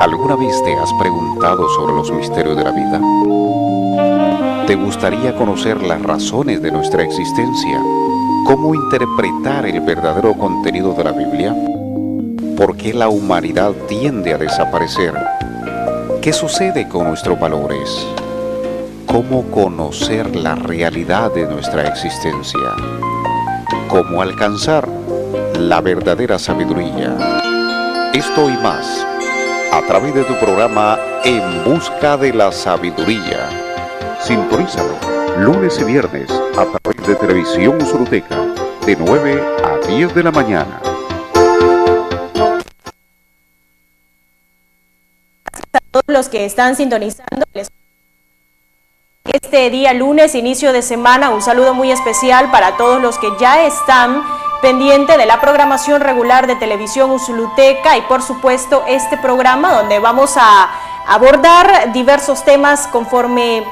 ¿Alguna vez te has preguntado sobre los misterios de la vida? ¿Te gustaría conocer las razones de nuestra existencia? ¿Cómo interpretar el verdadero contenido de la Biblia? ¿Por qué la humanidad tiende a desaparecer? ¿Qué sucede con nuestros valores? ¿Cómo conocer la realidad de nuestra existencia? ¿Cómo alcanzar la verdadera sabiduría? Esto y más, a través de tu programa En Busca de la Sabiduría. Sintonízalo lunes y viernes a través de Televisión Usuruteca, de 9 a 10 de la mañana. A todos los que están sintonizando este día lunes, inicio de semana, un saludo muy especial para todos los que ya están pendiente de la programación regular de Televisión Usuruteca y por supuesto este programa donde vamos a abordar diversos temas conforme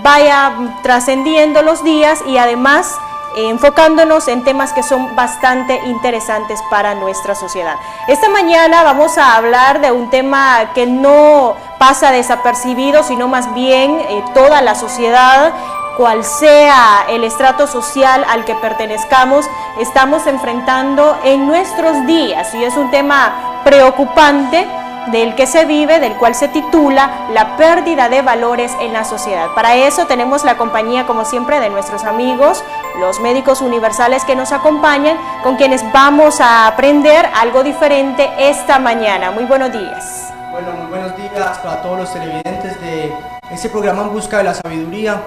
vaya trascendiendo los días y además enfocándonos en temas que son bastante interesantes para nuestra sociedad. Esta mañana vamos a hablar de un tema que no pasa desapercibido, sino más bien toda la sociedad, cual sea el estrato social al que pertenezcamos, estamos enfrentando en nuestros días, y es un tema preocupante del que se vive, del cual se titula La pérdida de valores en la sociedad. Para eso tenemos la compañía, como siempre, de nuestros amigos, los médicos universales que nos acompañan, con quienes vamos a aprender algo diferente esta mañana. Muy buenos días. Bueno, muy buenos días para todos los televidentes de este programa En Busca de la Sabiduría.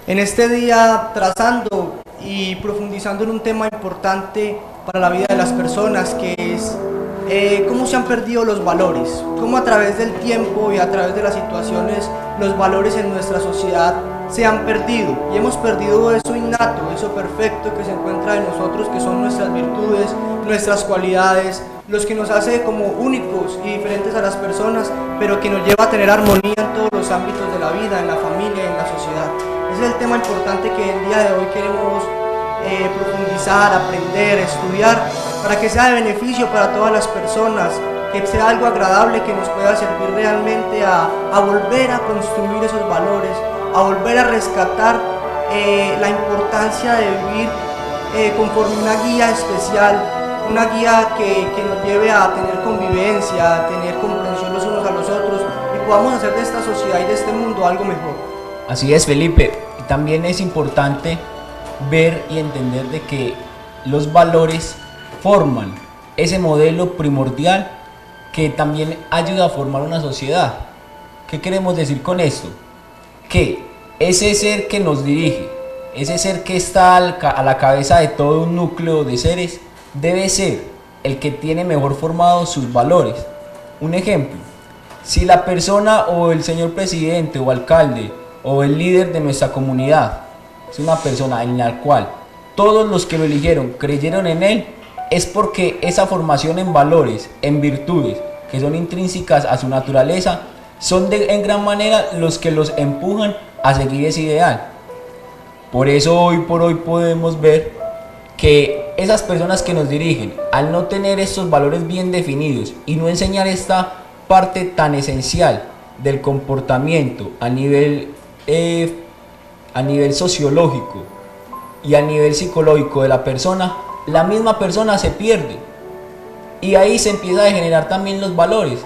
En este día, trazando y profundizando en un tema importante para la vida de las personas, que es cómo se han perdido los valores, cómo a través del tiempo y a través de las situaciones los valores en nuestra sociedad se han perdido y hemos perdido eso innato, eso perfecto que se encuentra en nosotros, que son nuestras virtudes, nuestras cualidades, los que nos hace como únicos y diferentes a las personas, pero que nos lleva a tener armonía en todos los ámbitos de la vida, en la familia y en la sociedad. Ese es el tema importante que el día de hoy queremos profundizar, aprender, estudiar, para que sea de beneficio para todas las personas, que sea algo agradable que nos pueda servir realmente a volver a construir esos valores, a volver a rescatar la importancia de vivir conforme una guía especial, una guía que nos lleve a tener convivencia, a tener comprensión los unos a los otros y podamos hacer de esta sociedad y de este mundo algo mejor. Así es, Felipe. También es importante ver y entender de que los valores forman ese modelo primordial que también ayuda a formar una sociedad. ¿Qué queremos decir con esto? Que ese ser que nos dirige, ese ser que está a la cabeza de todo un núcleo de seres, debe ser el que tiene mejor formados sus valores. Un ejemplo, si la persona o el señor presidente o alcalde o el líder de nuestra comunidad es una persona en la cual todos los que lo eligieron creyeron en él, es porque esa formación en valores, en virtudes, que son intrínsecas a su naturaleza, son en gran manera los que los empujan a seguir ese ideal. Por eso hoy por hoy podemos ver que esas personas que nos dirigen, al no tener estos valores bien definidos y no enseñar esta parte tan esencial del comportamiento a nivel sociológico y a nivel psicológico de la persona, la misma persona se pierde y ahí se empieza a degenerar también los valores,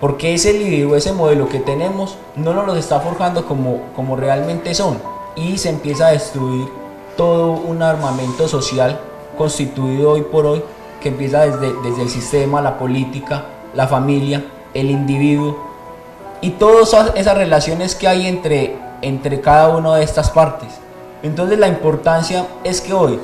porque ese líder o ese modelo que tenemos no nos los está forjando como realmente son, y se empieza a destruir todo un armamento social constituido hoy por hoy, que empieza desde el sistema, la política, la familia, el individuo y todas esas relaciones que hay entre cada una de estas partes. Entonces la importancia es que hoy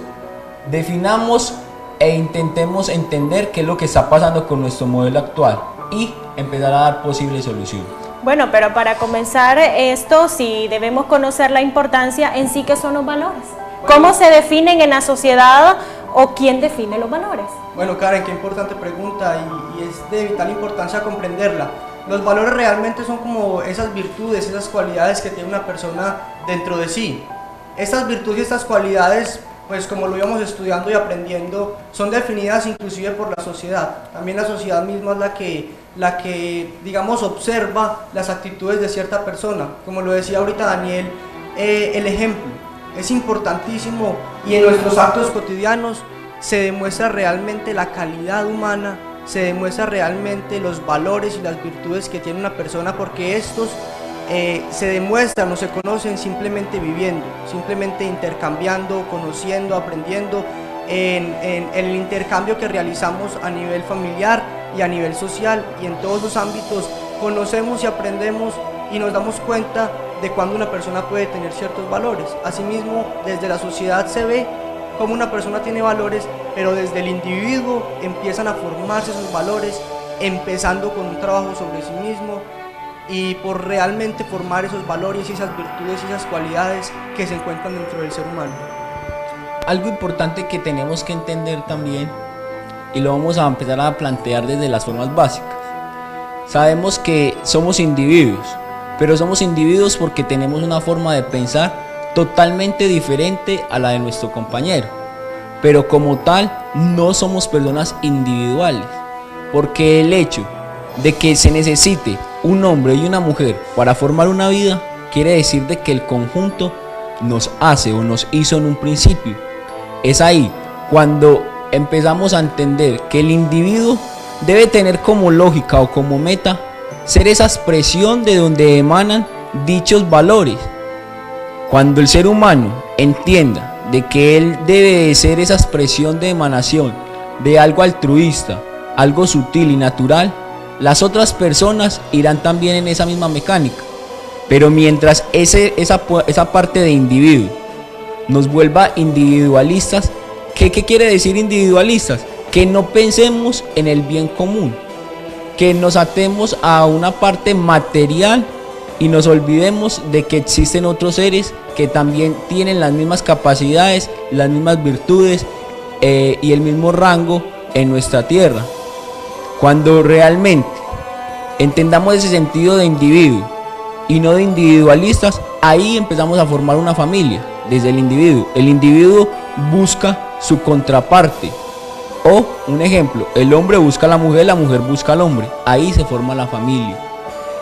definamos e intentemos entender qué es lo que está pasando con nuestro modelo actual y empezar a dar posibles soluciones. Bueno, pero para comenzar esto, sí debemos conocer la importancia en sí que son los valores. ¿Cómo se definen en la sociedad o quién define los valores? Bueno, Karen, qué importante pregunta y es de vital importancia comprenderla. Los valores realmente son como esas virtudes, esas cualidades que tiene una persona dentro de sí. Estas virtudes y estas cualidades pues como lo íbamos estudiando y aprendiendo, son definidas inclusive por la sociedad. También la sociedad misma es la que digamos, observa las actitudes de cierta persona. Como lo decía ahorita Daniel, el ejemplo es importantísimo, y en nuestros actos cotidianos se demuestra realmente la calidad humana, se demuestra realmente los valores y las virtudes que tiene una persona, porque estos se demuestran o se conocen simplemente viviendo, simplemente intercambiando, conociendo, aprendiendo, en el intercambio que realizamos a nivel familiar y a nivel social, y en todos los ámbitos conocemos y aprendemos y nos damos cuenta de cuando una persona puede tener ciertos valores. Asimismo, desde la sociedad se ve cómo una persona tiene valores, pero desde el individuo empiezan a formarse esos valores, empezando con un trabajo sobre sí mismo, y por realmente formar esos valores y esas virtudes y esas cualidades que se encuentran dentro del ser humano. Algo importante que tenemos que entender también, y lo vamos a empezar a plantear desde las formas básicas. Sabemos que somos individuos, pero somos individuos porque tenemos una forma de pensar totalmente diferente a la de nuestro compañero, pero como tal no somos personas individuales, porque el hecho de que se necesite un hombre y una mujer para formar una vida quiere decir de que el conjunto nos hace o nos hizo en un principio. Es ahí cuando empezamos a entender que el individuo debe tener como lógica o como meta ser esa expresión de donde emanan dichos valores. Cuando el ser humano entienda de que él debe de ser esa expresión de emanación de algo altruista, algo sutil y natural, las otras personas irán también en esa misma mecánica. Pero mientras esa parte de individuo nos vuelva individualistas, ¿qué quiere decir individualistas? Que no pensemos en el bien común, que nos atemos a una parte material y nos olvidemos de que existen otros seres que también tienen las mismas capacidades, las mismas virtudes y el mismo rango en nuestra tierra. Cuando realmente entendamos ese sentido de individuo y no de individualistas, ahí empezamos a formar una familia desde el individuo. El individuo busca su contraparte. O, un ejemplo, el hombre busca a la mujer busca al hombre. Ahí se forma la familia.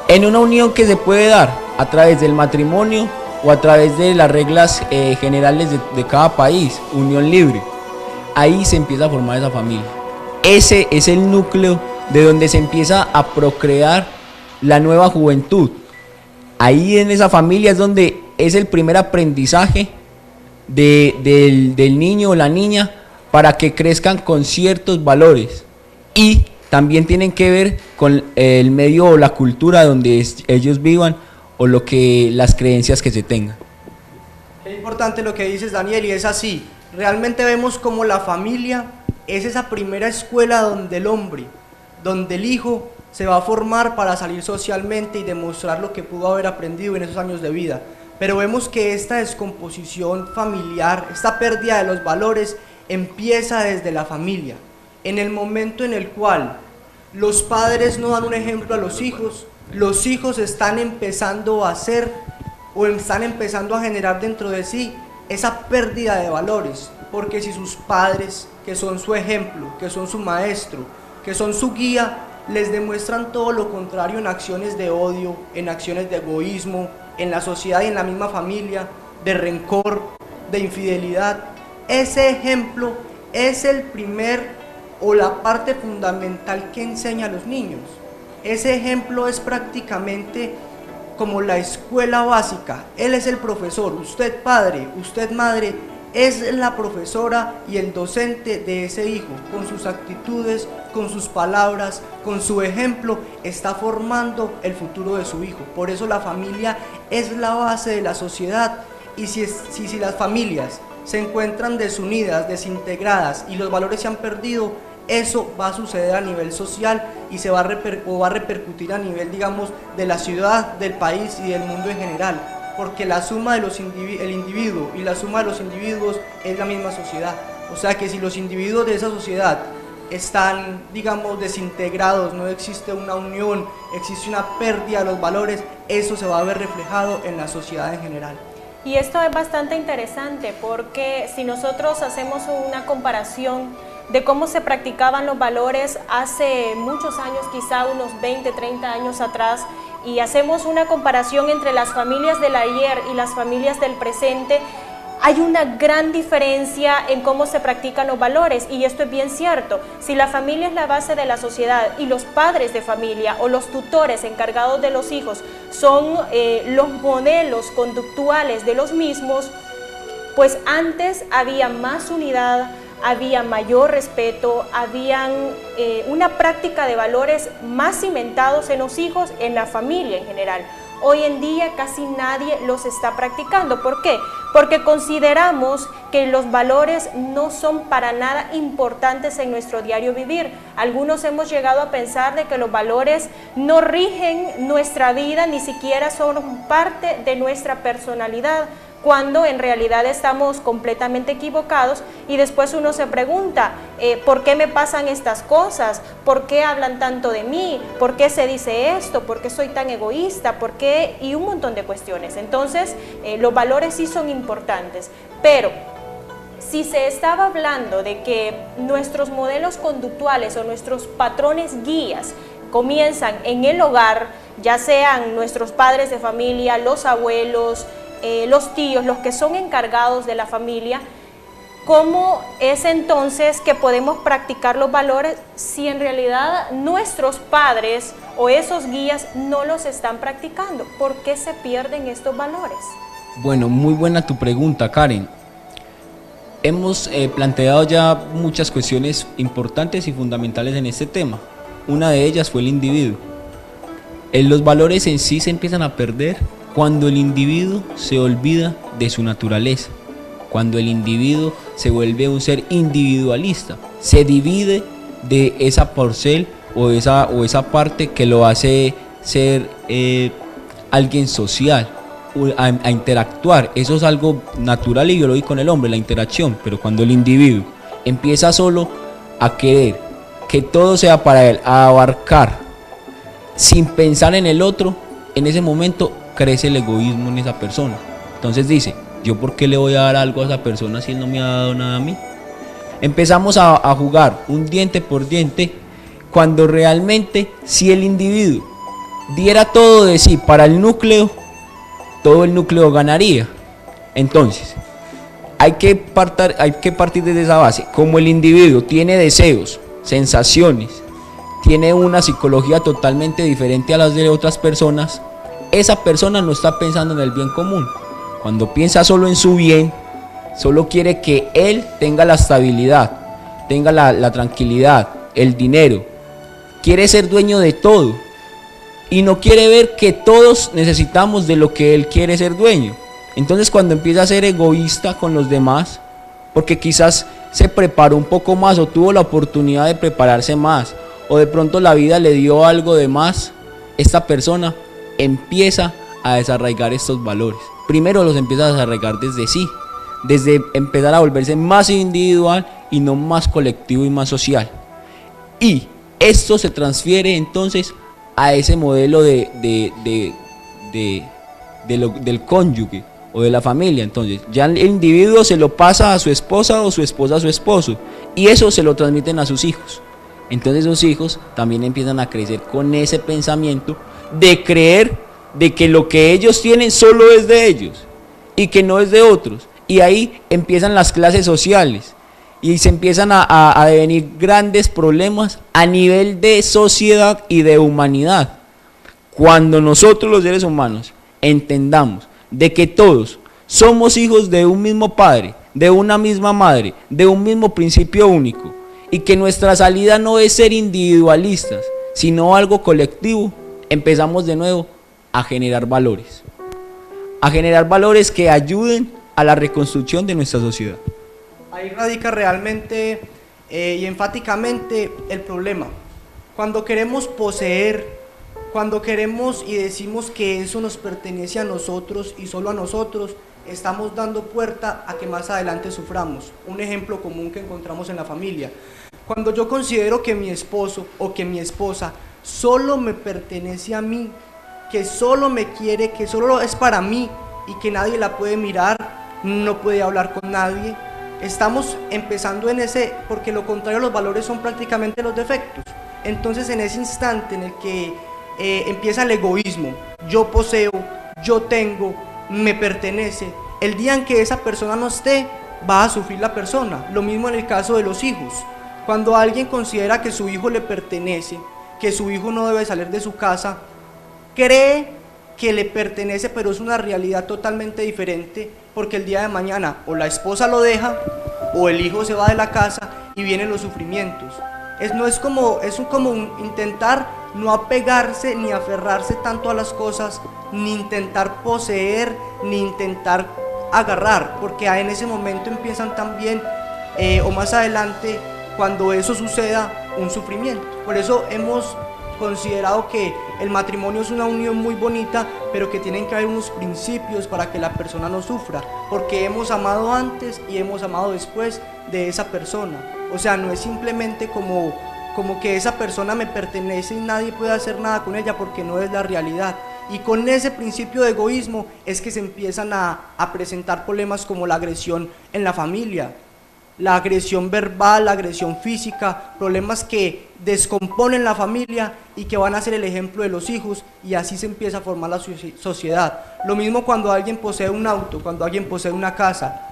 En una unión que se puede dar a través del matrimonio o a través de las reglas generales de cada país, unión libre. Ahí se empieza a formar esa familia. Ese es el núcleo de donde se empieza a procrear la nueva juventud. Ahí en esa familia es donde es el primer aprendizaje del niño o la niña para que crezcan con ciertos valores, y también tienen que ver con el medio o la cultura donde ellos vivan o las creencias que se tengan. Es importante lo que dices, Daniel, y es así. Realmente vemos como la familia es esa primera escuela donde el hombre, donde el hijo se va a formar para salir socialmente y demostrar lo que pudo haber aprendido en esos años de vida. Pero vemos que esta descomposición familiar, esta pérdida de los valores, empieza desde la familia. En el momento en el cual los padres no dan un ejemplo a los hijos están empezando a hacer o están empezando a generar dentro de sí esa pérdida de valores, porque si sus padres, que son su ejemplo, que son su maestro, que son su guía, les demuestran todo lo contrario en acciones de odio, en acciones de egoísmo, en la sociedad y en la misma familia, de rencor, de infidelidad, ese ejemplo es el primer o la parte fundamental que enseña a los niños. Ese ejemplo es prácticamente como la escuela básica. Él es el profesor, usted padre, usted madre, es la profesora y el docente de ese hijo. Con sus actitudes, con sus palabras, con su ejemplo, está formando el futuro de su hijo. Por eso la familia es la base de la sociedad. Y si las familias se encuentran desunidas, desintegradas y los valores se han perdido, eso va a suceder a nivel social y va a repercutir a nivel, digamos, de la ciudad, del país y del mundo en general, porque la suma de el individuo y la suma de los individuos es la misma sociedad. O sea que si los individuos de esa sociedad están, digamos, desintegrados, no existe una unión, existe una pérdida de los valores, eso se va a ver reflejado en la sociedad en general. Y esto es bastante interesante porque si nosotros hacemos una comparación de cómo se practicaban los valores hace muchos años, quizá unos 20, 30 años atrás, y hacemos una comparación entre las familias del ayer y las familias del presente, hay una gran diferencia en cómo se practican los valores, y esto es bien cierto. Si la familia es la base de la sociedad y los padres de familia o los tutores encargados de los hijos son los modelos conductuales de los mismos, pues antes había más unidad, había mayor respeto, había una práctica de valores más cimentados en los hijos, en la familia en general. Hoy en día casi nadie los está practicando. ¿Por qué? Porque consideramos que los valores no son para nada importantes en nuestro diario vivir. Algunos hemos llegado a pensar de que los valores no rigen nuestra vida, ni siquiera son parte de nuestra personalidad, cuando en realidad estamos completamente equivocados. Y después uno se pregunta, ¿por qué me pasan estas cosas? ¿Por qué hablan tanto de mí? ¿Por qué se dice esto? ¿Por qué soy tan egoísta? ¿Por qué? Y un montón de cuestiones. Entonces, los valores sí son importantes, pero si se estaba hablando de que nuestros modelos conductuales o nuestros patrones guías comienzan en el hogar, ya sean nuestros padres de familia, los abuelos, los tíos, los que son encargados de la familia, ¿cómo es entonces que podemos practicar los valores si en realidad nuestros padres o esos guías no los están practicando? ¿Por qué se pierden estos valores? Bueno, muy buena tu pregunta, Karen. Hemos planteado ya muchas cuestiones importantes y fundamentales en este tema. Una de ellas fue el individuo. Los valores en sí se empiezan a perder cuando el individuo se olvida de su naturaleza, cuando el individuo se vuelve un ser individualista, se divide de esa porcel o esa parte que lo hace ser alguien social, a interactuar. Eso es algo natural y biológico en el hombre, la interacción. Pero cuando el individuo empieza solo a querer que todo sea para él, a abarcar sin pensar en el otro, en ese momento crece el egoísmo en esa persona. Entonces dice, ¿yo por qué le voy a dar algo a esa persona si él no me ha dado nada a mí? Empezamos a jugar un diente por diente, cuando realmente si el individuo diera todo de sí para el núcleo, todo el núcleo ganaría. Entonces, hay que partir desde esa base. Como el individuo tiene deseos, sensaciones, tiene una psicología totalmente diferente a las de otras personas, esa persona no está pensando en el bien común. Cuando piensa solo en su bien, solo quiere que él tenga la estabilidad, tenga la tranquilidad, el dinero. Quiere ser dueño de todo y no quiere ver que todos necesitamos de lo que él quiere ser dueño. Entonces cuando empieza a ser egoísta con los demás, porque quizás se preparó un poco más o tuvo la oportunidad de prepararse más, o de pronto la vida le dio algo de más, esta persona empieza a desarraigar estos valores. Primero los empieza a desarraigar desde sí, desde empezar a volverse más individual y no más colectivo y más social. Y esto se transfiere entonces a ese modelo del cónyuge o de la familia. Entonces ya el individuo se lo pasa a su esposa o su esposa a su esposo, y eso se lo transmiten a sus hijos. Entonces esos hijos también empiezan a crecer con ese pensamiento de creer de que lo que ellos tienen solo es de ellos y que no es de otros. Y ahí empiezan las clases sociales y se empiezan a devenir grandes problemas a nivel de sociedad y de humanidad. Cuando nosotros los seres humanos entendamos de que todos somos hijos de un mismo padre, de una misma madre, de un mismo principio único, y que nuestra salida no es ser individualistas, sino algo colectivo, empezamos de nuevo a generar valores que ayuden a la reconstrucción de nuestra sociedad. Ahí radica realmente y enfáticamente el problema. Cuando queremos poseer, cuando queremos y decimos que eso nos pertenece a nosotros y solo a nosotros, estamos dando puerta a que más adelante suframos. Un ejemplo común que encontramos en la familia. Cuando yo considero que mi esposo o que mi esposa solo me pertenece a mí, que solo me quiere, que solo es para mí, y que nadie la puede mirar, no puede hablar con nadie. Estamos empezando en ese, porque lo contrario a los valores son prácticamente los defectos. Entonces en ese instante en el que empieza el egoísmo, yo poseo, yo tengo, me pertenece, el día en que esa persona no esté, va a sufrir la persona. Lo mismo en el caso de los hijos. Cuando alguien considera que su hijo le pertenece, que su hijo no debe salir de su casa, cree que le pertenece, pero es una realidad totalmente diferente, porque el día de mañana o la esposa lo deja o el hijo se va de la casa y vienen los sufrimientos. Es como intentar no apegarse ni aferrarse tanto a las cosas, ni intentar poseer, ni intentar agarrar, porque en ese momento empiezan también, o más adelante, cuando eso suceda, un sufrimiento. Por eso hemos considerado que el matrimonio es una unión muy bonita, pero que tienen que haber unos principios para que la persona no sufra, porque hemos amado antes y hemos amado después de esa persona. O sea, no es simplemente como que esa persona me pertenece y nadie puede hacer nada con ella, porque no es la realidad. Y con ese principio de egoísmo es que se empiezan a presentar problemas como la agresión en la familia, la agresión verbal, la agresión física, problemas que descomponen la familia y que van a ser el ejemplo de los hijos, y así se empieza a formar la sociedad. Lo mismo cuando alguien posee un auto, cuando alguien posee una casa,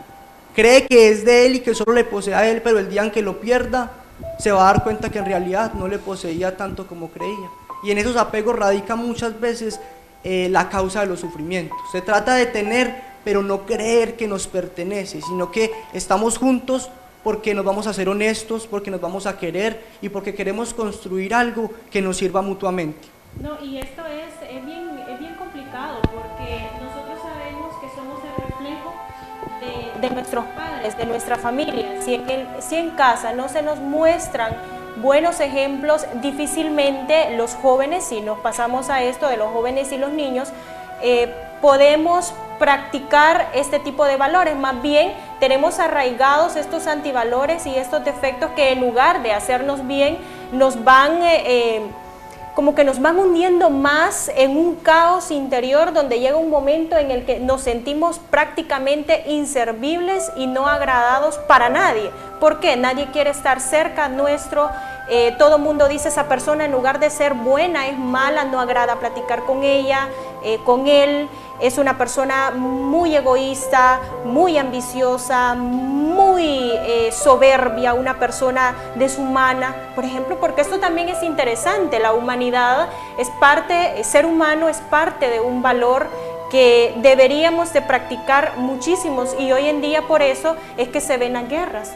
cree que es de él y que solo le posee a él, pero el día en que lo pierda se va a dar cuenta que en realidad no le poseía tanto como creía. Y en esos apegos radica muchas veces la causa de los sufrimientos. Se trata de tener, pero no creer que nos pertenece, sino que estamos juntos porque nos vamos a ser honestos, porque nos vamos a querer y porque queremos construir algo que nos sirva mutuamente. No, y esto es bien complicado, porque nosotros sabemos que somos el reflejo de nuestros padres, de nuestra familia. Si en casa no se nos muestran buenos ejemplos, difícilmente los jóvenes, si nos pasamos a esto de los jóvenes y los niños, podemos practicar este tipo de valores. Más bien tenemos arraigados estos antivalores y estos defectos que, en lugar de hacernos bien, nos van como que nos van hundiendo más en un caos interior, donde llega un momento en el que nos sentimos prácticamente inservibles y no agradados para nadie. ¿Por qué? Nadie quiere estar cerca nuestro. Todo el mundo dice, esa persona en lugar de ser buena es mala, no agrada platicar con ella, con él. Es una persona muy egoísta, muy ambiciosa, muy soberbia, una persona deshumana, por ejemplo, porque esto también es interesante. La humanidad es parte, ser humano es parte de un valor que deberíamos de practicar muchísimos, y hoy en día por eso es que se ven las guerras.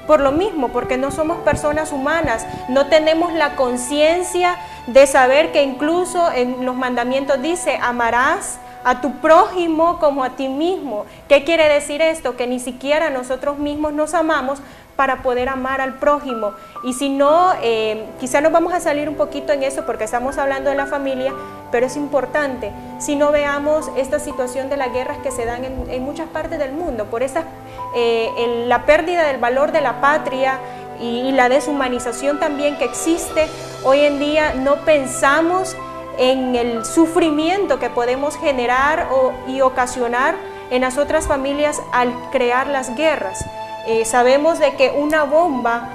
Por lo mismo, porque no somos personas humanas, no tenemos la conciencia de saber que incluso en los mandamientos dice, amarás a tu prójimo como a ti mismo. ¿Qué quiere decir esto? Que ni siquiera nosotros mismos nos amamos para poder amar al prójimo. Y si no, quizá nos vamos a salir un poquito en eso porque estamos hablando de la familia, pero es importante. Si no, veamos esta situación de las guerras que se dan en muchas partes del mundo, por la pérdida del valor de la patria y la deshumanización también que existe. Hoy en día no pensamos en el sufrimiento que podemos generar y ocasionar en las otras familias al crear las guerras. Sabemos de que una bomba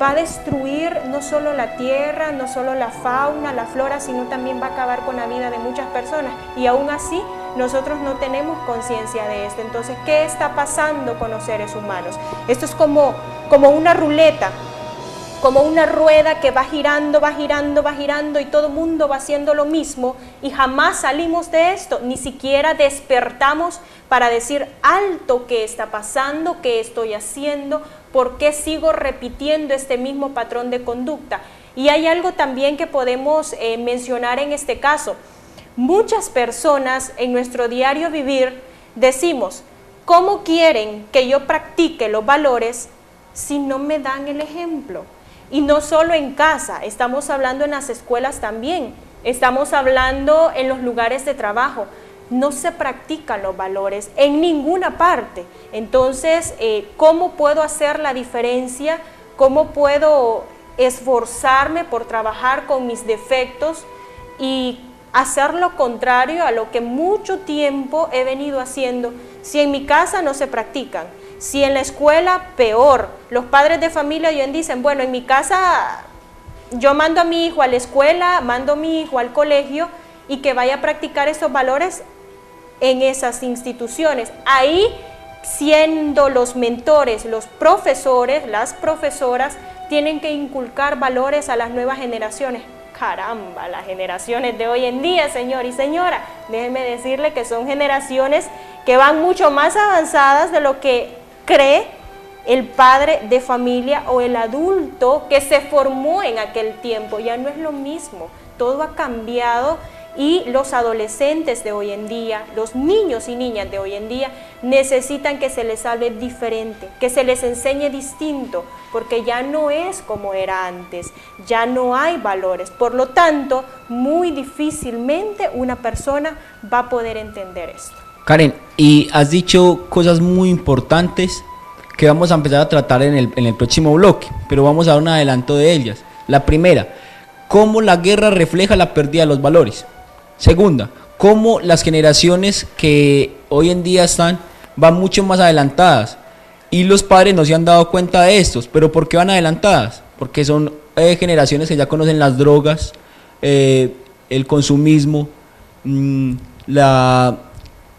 va a destruir no solo la tierra, no solo la fauna, la flora, sino también va a acabar con la vida de muchas personas, y aún así nosotros no tenemos conciencia de esto. Entonces, ¿qué está pasando con los seres humanos? Esto es como una ruleta, como una rueda que va girando, va girando, va girando, y todo el mundo va haciendo lo mismo y jamás salimos de esto, ni siquiera despertamos para decir alto, ¿qué está pasando? ¿Qué estoy haciendo? ¿Por qué sigo repitiendo este mismo patrón de conducta? Y hay algo también que podemos mencionar en este caso. Muchas personas en nuestro diario vivir decimos, ¿cómo quieren que yo practique los valores si no me dan el ejemplo? Y no solo en casa, estamos hablando en las escuelas también, estamos hablando en los lugares de trabajo. No se practican los valores en ninguna parte. Entonces, ¿cómo puedo hacer la diferencia? ¿Cómo puedo esforzarme por trabajar con mis defectos y hacer lo contrario a lo que mucho tiempo he venido haciendo. Si en mi casa no se practican, si en la escuela peor, los padres de familia hoy en día dicen, bueno, en mi casa yo mando a mi hijo a la escuela, mando a mi hijo al colegio y que vaya a practicar esos valores en esas instituciones. Ahí, siendo los mentores, los profesores, las profesoras, tienen que inculcar valores a las nuevas generaciones. Caramba, las generaciones de hoy en día, señor y señora, déjeme decirle que son generaciones que van mucho más avanzadas de lo que cree el padre de familia o el adulto que se formó en aquel tiempo. Ya no es lo mismo, todo ha cambiado y los adolescentes de hoy en día, los niños y niñas de hoy en día necesitan que se les hable diferente, que se les enseñe distinto, porque ya no es como era antes, ya no hay valores. Por lo tanto, muy difícilmente una persona va a poder entender esto. Karen, y has dicho cosas muy importantes que vamos a empezar a tratar en el próximo bloque, pero vamos a dar un adelanto de ellas. La primera, cómo la guerra refleja la pérdida de los valores. Segunda, cómo las generaciones que hoy en día van mucho más adelantadas y los padres no se han dado cuenta de estos. ¿Pero por qué van adelantadas? Porque son generaciones que ya conocen las drogas, el consumismo,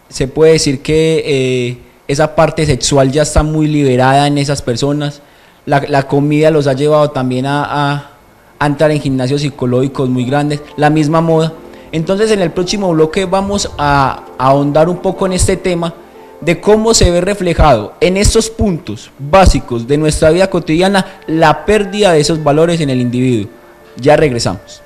se puede decir que esa parte sexual ya está muy liberada en esas personas. La comida los ha llevado también a entrar en gimnasios psicológicos muy grandes, la misma moda. Entonces en el próximo bloque vamos a ahondar un poco en este tema de cómo se ve reflejado en estos puntos básicos de nuestra vida cotidiana la pérdida de esos valores en el individuo. Ya regresamos.